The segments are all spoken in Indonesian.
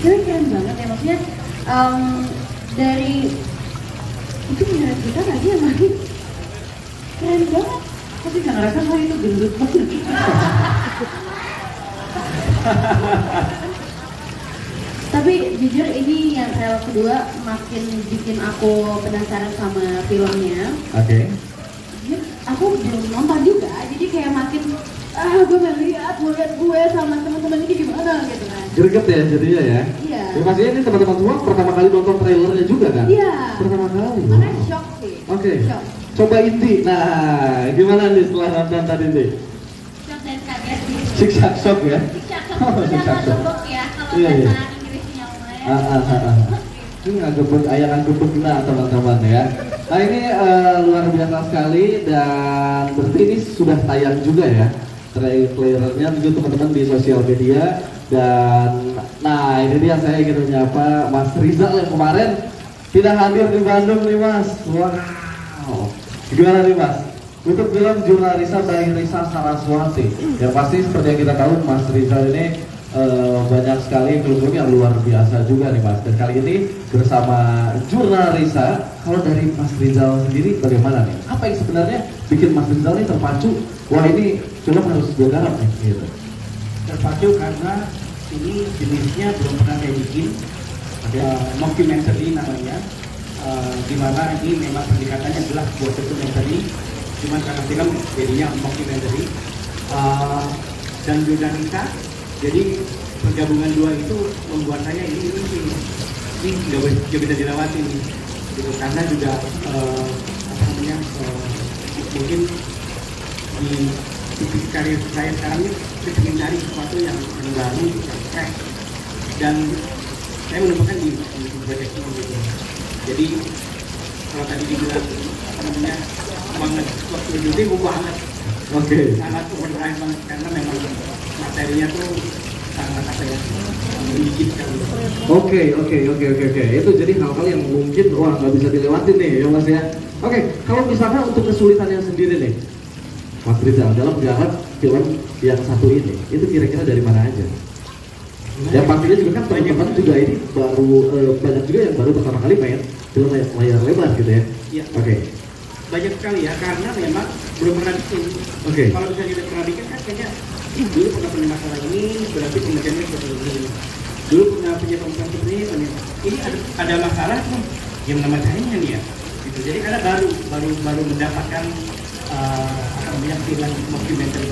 keren banget ya, maksudnya dari itu beneran kita nggak sih yang main? Keren banget, tapi nggak ngerasa kalau itu gendut banget. Tapi jujur ini yang trailer kedua makin bikin aku penasaran sama filmnya. Oke. Aku belum nonton juga, jadi kayak makin gue pengen lihat gue sama teman-teman ini gimana gitu kan. Greget ya jadinya ya? Iya. Ya pastinya ini teman-teman semua pertama kali nonton trailernya juga kan? Iya. Pertama kali. Makanya shock sih. Oke. Shock. Coba Indi. Nah, gimana nih setelah nonton tadi nih? Shock dan kaget sih. Siksak shock ya? Siksak Oh, shock, udah siksak shock. ngebok ya kalau Iya, iya. bahasa Inggrisnya lumayan. Ini nggak gebuk, ayakan gebuk nah teman-teman ya. Nah ini luar biasa sekali dan berarti ini sudah tayang juga ya trailernya juga teman-teman di sosial media. Dan nah ini dia saya ingin menyapa Mas Rizal yang kemarin tidak hadir di Bandung nih Mas. Wow, gimana nih Mas? Untuk film Jurnalisa by Risa Saraswati, yang pasti seperti yang kita tahu Mas Rizal ini banyak sekali film-film yang luar biasa juga nih Mas. Dan kali ini bersama Jurnalisa, kalau dari Mas Rizal sendiri bagaimana nih? Apa yang sebenarnya bikin Mas Rizal ini terpacu? Wah ini film harus gue garap nih gitu. Terpacu karena ini jenisnya belum pernah saya bikin. Mockumentary namanya, dimana ini memang pendekatannya adalah buat documentary, cuman karena film jadinya mockumentary. Dan Jurnalisa, jadi pergabungan dua itu membuat saya ini nggak bisa dilewati gitu. Karena juga mungkin di karir saya sekarang ini saya ingin cari sesuatu yang baru, yang fresh, dan saya menemukan di proyek ini gitu. Jadi kalau tadi dibilang semangat waktu itu banget. Oke. Sangat overdrive banget karena memang materinya tuh sangat apa ya, menggigitkan. Oke. Itu jadi hal-hal yang mungkin wah nggak bisa dilewatin nih ya Mas ya. Oke, kalau misalnya untuk kesulitannya sendiri nih, Mas Rizal dalam menggarap film yang satu ini, itu kira-kira dari mana aja? Yang pastinya juga kan teman-teman juga ini baru banyak juga yang baru pertama kali main film layar lebar gitu ya. Iya. Oke. Banyak sekali ya, karena memang belum pernah bikin. Oke. Kalau misalnya udah pernah bikin kan kayaknya dulu pernah punya masalah ini, berarti pengerjaannya seperti ini. Dulu pernah punya pemikiran seperti ini ada masalah tuh, yang nama caranya nih ya. Gitu. Jadi karena baru mendapatkan film dokumenter.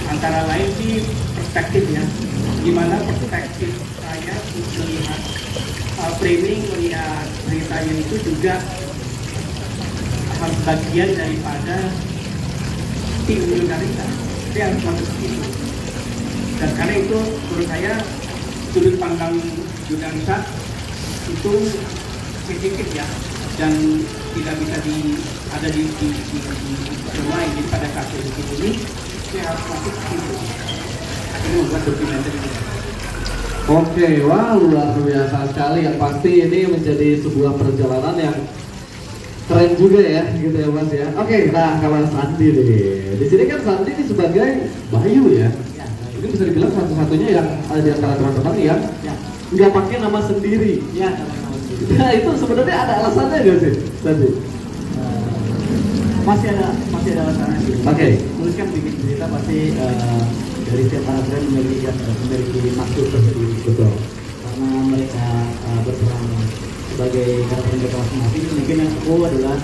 Antara lain sih perspektifnya, gimana perspektif saya melihat framing, melihat ceritanya itu juga harus bagian daripada tim Jurnalisa. Dia harus masuk ke situ. Dan karena itu menurut saya sudut pandang Jurnalisa itu spesifik ya, dan tidak bisa ada di film lain. Jadi pada saat ini saya harus masuk ke situ. Akhirnya membuat dokumenter ini. Oke, wah luar biasa sekali. Yang pasti ini menjadi sebuah perjalanan yang keren juga ya, gitu ya Mas ya. Oke, nah kalau Sandi nih, di sini kan Sandi ini sebagai Bayu ya. Ini bisa dibilang satu-satunya yang di antara teman-teman yang nggak pakai nama sendiri. Ya, Nah itu sebenarnya ada alasannya nggak sih, Sandi? masih ada alasannya sih. Oke. Terus kan bikin cerita pasti dari setiap karakter memiliki maksud tersendiri. Betul. Karena mereka berperan sebagai karakter mereka masing-masing. Mungkin yang aku adalah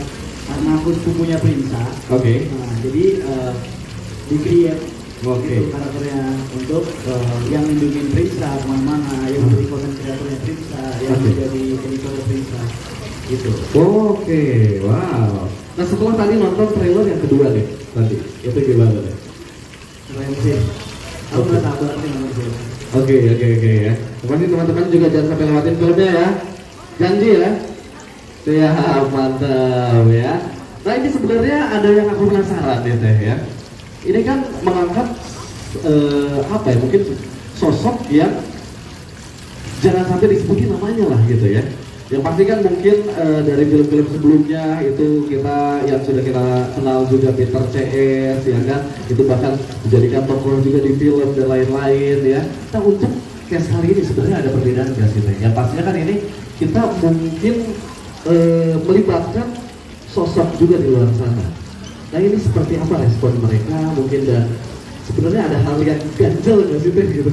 karena aku sepupunya Prinsa. Oke. Nah, jadi di-create Oke. karakternya untuk yang lindungin Prinsa kemana-mana, yang menjadi konten kreatornya Prinsa, yang Oke. menjadi editor Prinsa, gitu. Oke, wow. Nah setelah tadi nonton trailer yang kedua nih, tadi itu gimana nih? Keren sih. Aku nggak sabar sih nonton. Oke ya. Pasti teman-teman juga jangan sampai lewatin filmnya ya. Janji ya. Siap, mantap ya. Nah ini sebenarnya ada yang aku penasaran nih Teh ya. Ini kan mengangkat apa ya, mungkin sosok yang jangan sampai disebutin namanya lah gitu ya. Yang pasti kan mungkin dari film-film sebelumnya itu kita yang sudah kita kenal juga Peter CS ya kan, itu bahkan dijadikan tokoh juga di film dan lain-lain ya. Nah untuk podcast kali ini sebenarnya ada perbedaan nggak sih Teh? Yang pastinya kan ini kita mungkin melibatkan sosok juga di luar sana. Nah ini seperti apa respon mereka mungkin, dan sebenarnya ada hal yang ganjel nggak sih Teh gitu?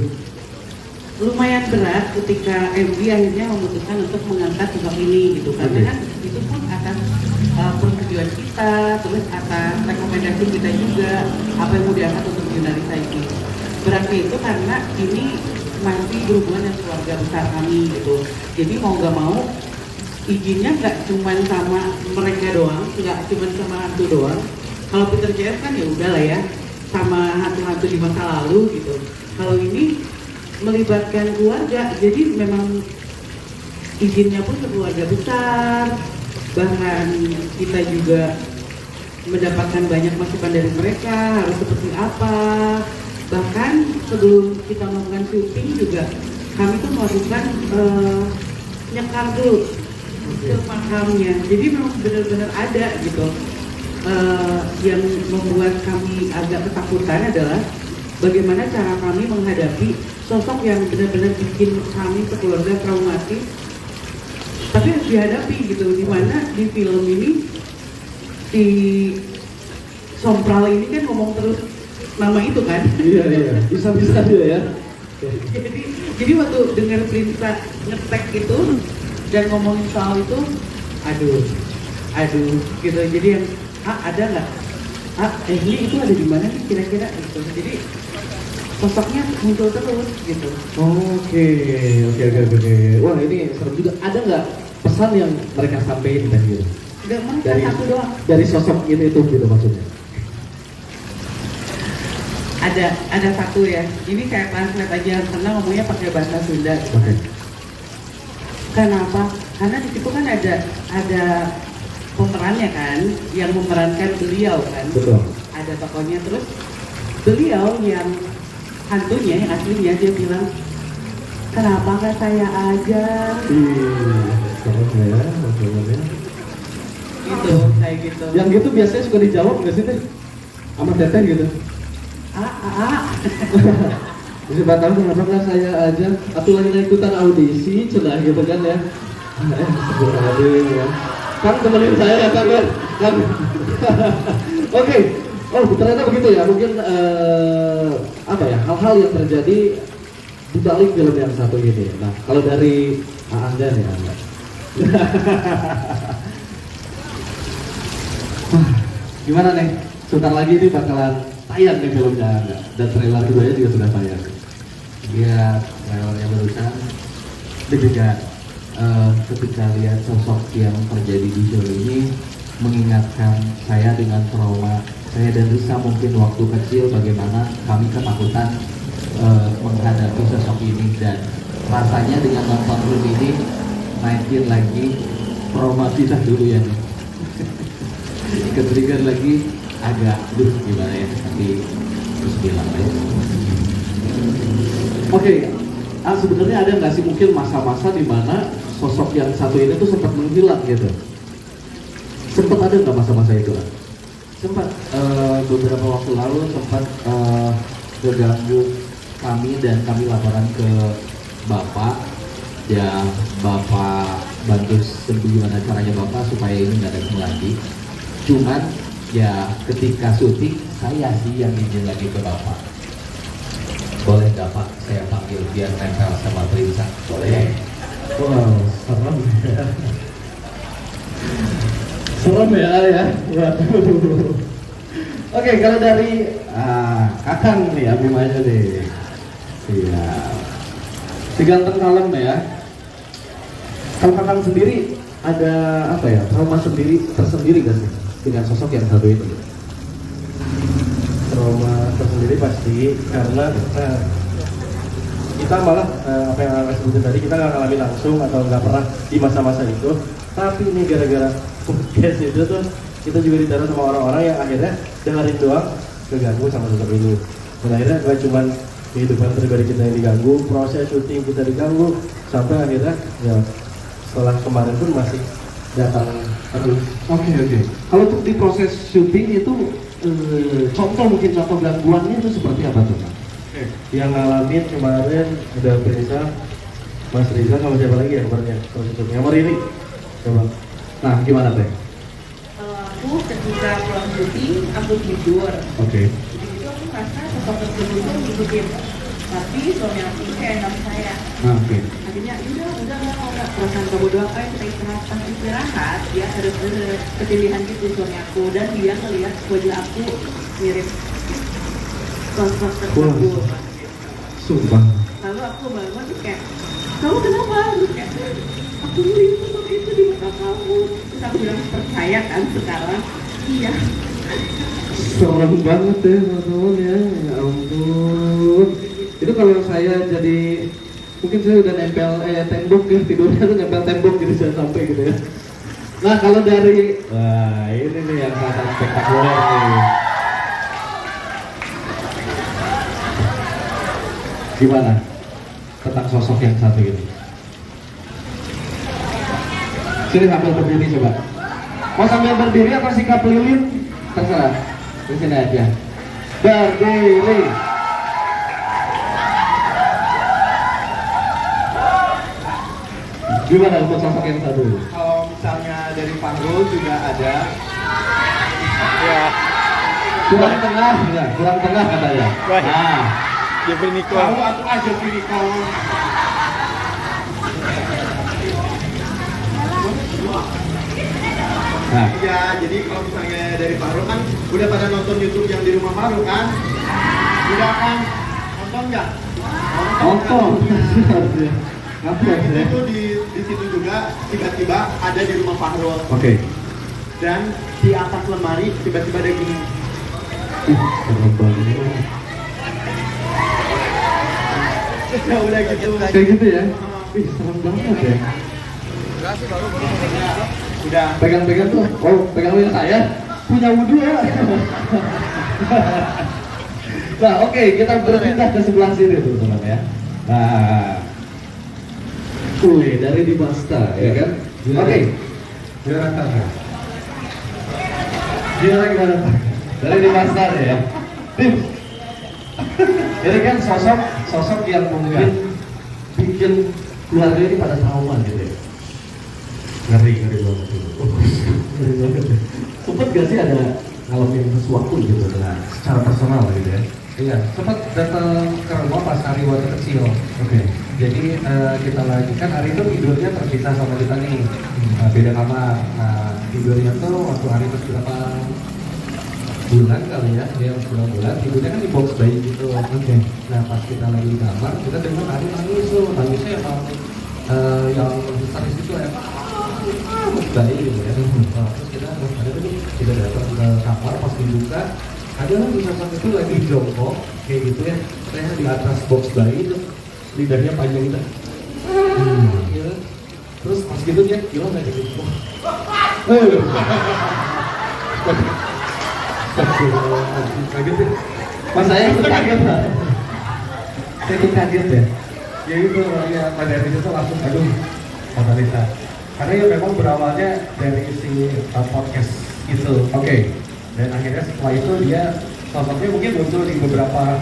Lumayan berat ketika MD akhirnya memutuskan untuk mengangkat sosok ini gitu, karena kan itu pun atas persetujuan kita, terus atas rekomendasi kita juga apa yang mau diangkat untuk jurnalis ini. Beratnya itu karena ini masih berhubungan dengan keluarga besar kami gitu, jadi mau nggak mau izinnya nggak cuma sama mereka doang, nggak cuma sama hantu doang. Kalau Peter JF kan ya udah lah ya, sama hantu-hantu di masa lalu gitu. Kalau ini melibatkan keluarga, jadi memang izinnya pun ke keluarga besar, bahkan kita juga mendapatkan banyak masukan dari mereka harus seperti apa. Bahkan sebelum kita melakukan syuting juga kami tuh melakukan nyekar dulu ke makamnya, jadi memang benar-benar ada gitu. Yang membuat kami agak ketakutan adalah bagaimana cara kami menghadapi sosok yang benar-benar bikin kami sekeluarga traumatis, tapi harus dihadapi gitu. Dimana di film ini si Sompral ini kan ngomong terus nama itu kan. Iya, bisa dia ya. jadi waktu dengar Prinsa ngetek itu dan ngomongin soal itu, aduh gitu. Jadi yang ada nggak? Ini itu ada di mana nih kira-kira gitu. Jadi sosoknya muncul terus gitu. Oke. Wah ini seru juga. Ada nggak pesan yang mereka sampaikan tadi? Nggak mau satu doang. Dari sosok ini itu gitu maksudnya? Ada satu ya. Ini saya translate aja karena ngomongnya pakai bahasa Sunda. Gitu. Oke. Kenapa? Karena di situ kan ada pemerannya kan, yang memerankan beliau kan. Betul. Ada tokohnya, terus beliau yang hantunya, yang aslinya dia bilang, kenapa nggak saya aja? Serem ya, maksudnya. Gitu, kayak gitu. Yang gitu biasanya suka dijawab nggak sih Teh? Sama Teteh gitu. Bisa tahu kenapa nggak saya aja? Atau lagi ikutan audisi, cenah gitu kan ya? Ya. Kan temenin saya ya kan? Oke. Oh ternyata begitu ya. Mungkin apa ya, hal-hal yang terjadi di balik film yang satu ini. Nah kalau dari Anda nih Anda. Gimana nih? Sebentar lagi ini bakalan tayang nih filmnya Anda. Dan trailer keduanya juga sudah tayang. Lihat trailernya barusan, deg-degan ketika lihat sosok yang terjadi di film ini mengingatkan saya dengan trauma saya dan Risa mungkin waktu kecil, bagaimana kami ketakutan menghadapi sosok ini, dan rasanya dengan nonton film ini naikin lagi trauma kita dulu ya nih. Ketrigger lagi agak gimana ya, tapi terus bilang aja. Oke, sebenarnya ada nggak sih mungkin masa-masa di mana sosok yang satu ini tuh sempat menghilang gitu? Sempat ada nggak masa-masa itu? Sempat beberapa waktu lalu sempat terganggu kami dan kami laporan ke Bapak. Ya Bapak bantu gimana caranya Bapak supaya ini nggak ada lagi. Cuman ya ketika syuting saya sih yang izin lagi ke Bapak. Boleh nggak Pak saya panggil biar nempel sama Prinsa? Boleh. Wow, serem ya. Serem ya. Oke, kalau dari Kakang nih, Abimanya nih. Iya. Si ganteng kalem ya. Kalau Kakang sendiri ada apa ya, trauma tersendiri kan dengan sosok yang satu ini? Trauma tersendiri pasti, karena kita malah apa yang Anda sebutin tadi, kita nggak ngalamin langsung atau nggak pernah di masa-masa itu, tapi ini gara-gara podcast itu tuh kita juga ditaruh sama orang-orang yang akhirnya dengerin doang keganggu sama sosok ini. Dan akhirnya gak cuma kehidupan pribadi kita yang diganggu, proses syuting kita diganggu, sampai akhirnya ya setelah kemarin pun masih datang terus. Oke. Kalau untuk di proses syuting itu contoh gangguannya itu seperti apa tuh? Yang ngalamin kemarin ada Prisa, Mas Riza sama siapa lagi ya kemarin ya? Sama Riri. Coba. Nah, gimana teh? Aku ketika pulang syuting, aku tidur. Oke. Jadi itu aku merasa sosok tersebut itu ngikutin. Tapi suami aku ini kayak enam saya. Nah, oke. Akhirnya udah nggak perasaan kamu doang kayak kita istirahat dia ada kesedihan gitu suami aku dan dia ngelihat wajah aku mirip sosok tersebut. Sumpah. Lalu aku bangun terus kayak kamu kenapa? Terus kayak aku melihat sosok itu di mata kamu. Terus aku bilang percaya kan sekarang? Iya. Serem banget ya teman-teman ya. Ya ampun. Itu kalau saya jadi mungkin saya udah nempel tembok ya, tidurnya tuh nempel tembok gitu jangan sampai gitu ya. Nah kalau dari wah ini nih yang sangat spektakuler nih. Gimana tentang sosok yang satu ini? Sini sambil berdiri coba. Mau sambil berdiri atau sikap lilin? Terserah. Di sini aja. Berdiri. Gimana untuk sosok yang satu? Kalau misalnya dari Panggul juga ada. Ya. Kurang tengah, ya, kurang tengah katanya. Baik. Nah, Ya Niko. Kalau aku aja Niko. nah, Ya, jadi kalau misalnya dari Faruk kan udah pada nonton YouTube yang di rumah Faruk kan? Udah kan? Nonton nggak? nonton. Kan? Ngapain ya? Itu di situ juga tiba-tiba ada di rumah Faruk. Oke. Dan di atas lemari tiba-tiba ada gini. Serem banget. Ya udah gitu. Kayak gitu ya? Ih, serem banget ya. Udah. Pegang-pegang tuh, oh pegang punya saya, punya wudhu ya. Nah oke, kita berpindah ke sebelah sini teman-teman ya. Nah, dari Dimasta ya kan? Oke, Gimana Tangga? gimana? Dari Dimasta ya. Dim, ini kan sosok yang mungkin bikin keluarga ini pada trauma gitu ya. Ngeri banget itu. Ngeri banget ya. Sempet gak sih ada ngalamin sesuatu gitu dengan secara personal gitu ya? Iya, sempat datang ke rumah pas Ari waktu kecil. Oke. Jadi kita lagi kan Ari itu tidurnya terpisah sama kita nih, beda kamar. Nah tidurnya tuh waktu Ari pas berapa bulan kali ya, dia bulan tidurnya kan di box bayi gitu. Oke. Nah pas kita lagi di kamar, kita dengar Ari nangis tuh, nangisnya yang histeris itu ya, box bayi gitu ya. Nah, terus kita datang ke kamar pas dibuka. Ada lagi sosok itu lagi jongkok kayak gitu ya, saya di atas box bayi itu lidahnya panjang gitu. Gitu. Terus pas gitu dia bilang kayak gitu. Kayak gitu. Pas saya ikut kaget lah. Saya ikut kaget ya. Ya itu ya pada itu tuh langsung aduh Motalita. Karena ya memang berawalnya dari si podcast itu. Oke. Dan akhirnya setelah itu dia sosoknya mungkin muncul di beberapa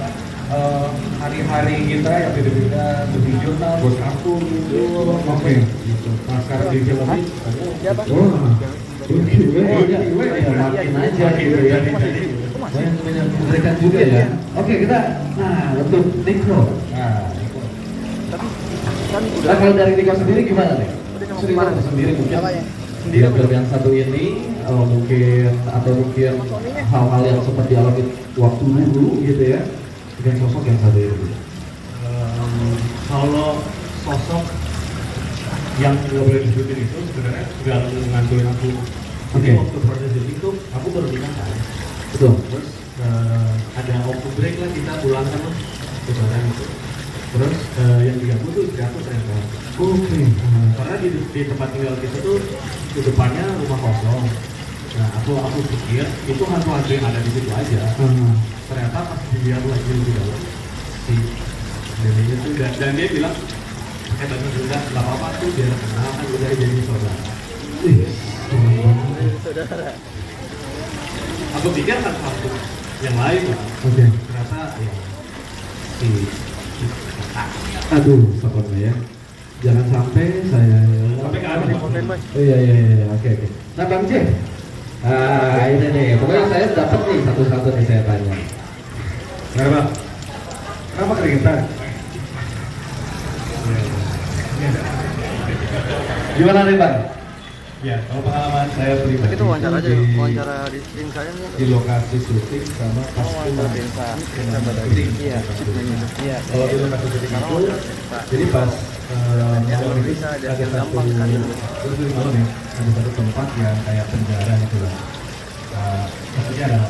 hari-hari kita yang beda-beda, di jurnal, bos kartu gitu. Oke. Gitu. Nah sekarang di film ini, Oh. Ya makin aja gitu ya. Banyak memberikan juga ya. Oke kita, nah untuk Niko. nah Nah kalau dari Niko sendiri gimana nih? Sendiri mungkin di film yang satu ini mungkin hal-hal yang sempat dialami waktu dulu gitu ya dengan sosok yang satu ini. Kalau sosok yang nggak boleh disebutin itu sebenarnya nggak ngancurin aku. Jadi Oke. waktu proses itu aku baru nikah kan. Betul. Terus ada waktu break lah kita pulang kan lebaran gitu. Terus yang diganggu tuh istri aku ternyata. Oke. Karena di tempat tinggal kita tuh di depannya rumah kosong. Nah aku pikir itu hantu-hantu yang ada di situ aja. Ternyata pas dilihat lagi lebih dalam si Deni itu dan dia bilang pakai bahasa Sunda nggak apa-apa tuh biar kenal kan udah jadi saudara. Aku pikir kan satu yang lain lah. Oke. Ternyata ya Aduh, sabar ya. Jangan sampai saya. Sampai ke arah konten, Mas. Oh iya, oke. Nah, Bang J. Ini nih, pokoknya saya dapat nih satu-satu nih saya tanya. Kenapa keringetan? Gimana nih, Bang? Ya, kalau pengalaman saya pribadi Itu wawancara aja, di, wawancara di stream saya nih. di lokasi syuting sama pas Iya. Iya. Kalau di lokasi syuting itu, jadi pas malam itu ada satu terus di malam ya, ada satu tempat yang kayak penjara gitu lah. Maksudnya ada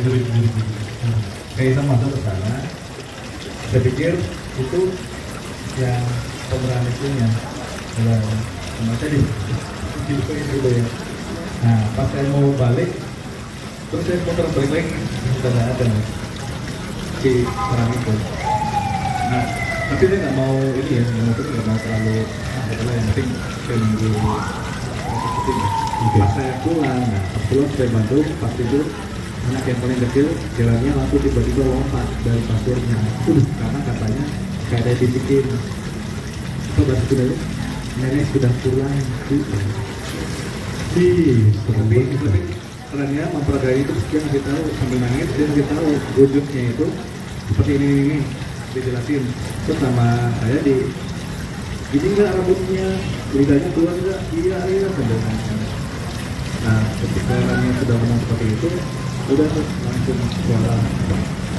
jurid-jurid gitu. Kayak kita masuk ke sana, saya pikir itu yang pemeran itu yang macam di gitu ya. Nah, pas saya mau balik, terus saya muter balik lagi, sudah nggak ada si orang itu. Nah, tapi saya nggak mau ini ya, nggak mau terlalu adalah yang penting saya nunggu syuting. Pas saya pulang, nah pas pulang saya bantu, pas itu anak yang paling kecil jalannya langsung tiba-tiba lompat dari kasurnya, karena katanya kayak ada dibisikin. Coba sudah nenek sudah pulang gitu. Tapi kerennya mempelajari itu dia ngasih tahu sambil nangis, dia ngasih tahu wujudnya itu seperti ini dijelasin. Terus sama saya di gini nggak rambutnya, lidahnya keluar nggak? Iya sambil nangis. Nah ketika orangnya sudah ngomong seperti itu, udah tuh langsung suara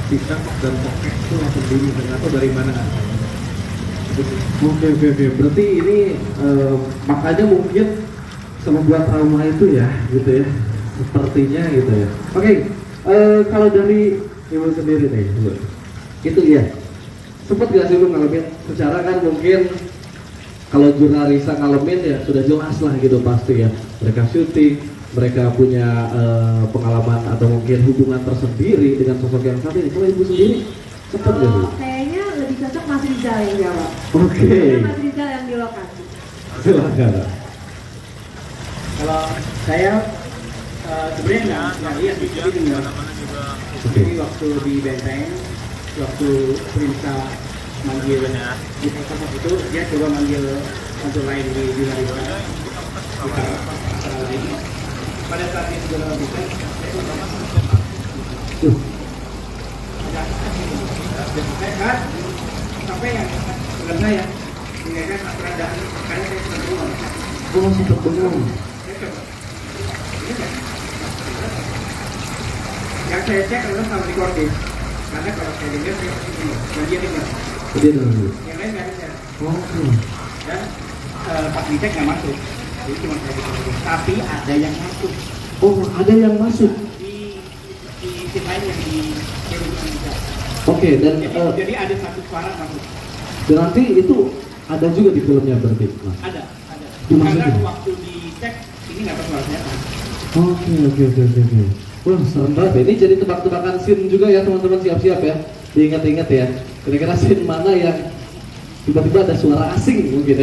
pisang dan pokek itu langsung bunyi, nggak tahu dari mana. Oke. Berarti ini makanya mungkin membuat trauma itu ya, gitu ya. Sepertinya gitu ya. Oke, kalau dari Ibu sendiri nih, Ibu. Itu ya. Sempat gak sih lu ngalamin? Secara kan mungkin kalau jurnalisa ngalamin ya sudah jelas lah gitu pasti ya. Mereka syuting, mereka punya pengalaman atau mungkin hubungan tersendiri dengan sosok yang satu ini. Kalau Ibu sendiri sempat gak sih? Kayaknya lebih cocok Mas Rizal yang jawab. Oke. Karena Mas Rizal yang di lokasi. Silakan. Kalau saya sebenarnya nggak lihat di sini ya. Jadi waktu di Benteng, waktu Perintah manggil di tempat itu, dia coba manggil untuk lain di Narita. Acara lain. Pada saat itu sudah bisa, saya sampai yang dengan saya, sehingga saya tak berada, karena saya sudah keluar. Oh, sempat bengong. Yang saya cek adalah sama recording, karena kalau saya dengar saya pasti dengar, dan dia dengar. Dia dulu. Yang lain nggak dengar. Oke. Dan pas dicek nggak masuk, jadi cuma saya recording. Tapi ada yang masuk Oh, ada yang masuk. di tim lain yang di juga. Oke, dan Jadi ada satu suara masuk. nanti itu ada juga di filmnya berarti, Mas. Ada. Dimasukin? Karena waktu dicek ini nggak tahu suaranya apa. Oke. Wah, serem banget ya. Ini jadi tebak-tebakan scene juga ya teman-teman, siap-siap ya. Diingat-ingat ya. Kira-kira scene mana yang tiba-tiba ada suara asing mungkin ya.